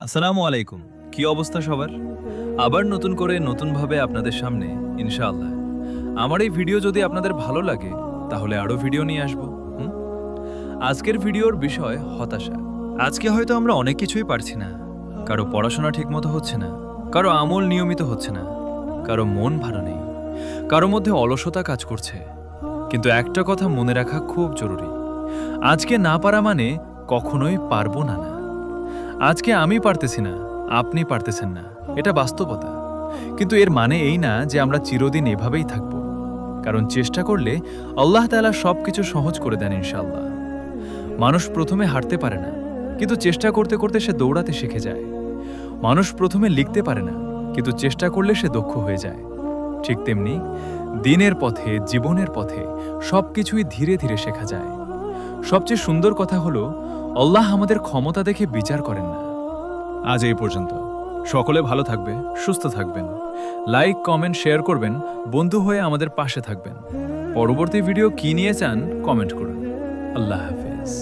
আসসালামু আলাইকুম। কি অবস্থা সবার? আবার নতুন করে নতুনভাবে আপনাদের সামনে ইনশাআল্লাহ। আমার এই ভিডিও যদি আপনাদের ভালো লাগে তাহলে আরও ভিডিও নিয়ে আসব। হুম? আজকের ভিডিওর বিষয় হতাশা। আজকে হয়তো আমরা অনেক কিছুই পারছি না। কারো পড়াশোনা ঠিকমতো হচ্ছে না, কারো আমল নিয়মিত হচ্ছে না, কারো মন ভালো নেই, কারো মধ্যে অলসতা কাজ করছে। কিন্তু একটা কথা মনে রাখা খুব জরুরি, আজকে না পারা মানে কখনোই পারবো না। আজকে আমি পারতেছি না, আপনি পারতেছেন না, এটা বাস্তবতা। কিন্তু এর মানে এই না যে আমরা চিরদিন এভাবেই থাকব। কারণ চেষ্টা করলে আল্লাহ তাআলা সবকিছু সহজ করে দেন ইনশাআল্লাহ। মানুষ প্রথমে হাঁটতে পারে না, কিন্তু চেষ্টা করতে করতে সে দৌড়াতে শিখে যায়। মানুষ প্রথমে লিখতে পারে না, কিন্তু চেষ্টা করলে সে দক্ষ হয়ে যায়। ঠিক তেমনি দিনের পথে, জীবনের পথে সবকিছুই ধীরে ধীরে শেখা যায়। সবচেয়ে সুন্দর কথা হলো, আল্লাহ আমাদের ক্ষমতা দেখে বিচার করেন না। আজ এই পর্যন্ত। সকলে ভালো থাকবে, সুস্থ থাকবেন। লাইক, কমেন্ট, শেয়ার করবেন, বন্ধু হয়ে আমাদের পাশে থাকবেন। পরবর্তী ভিডিও কি নিয়ে চান কমেন্ট করুন। আল্লাহ হাফেজ।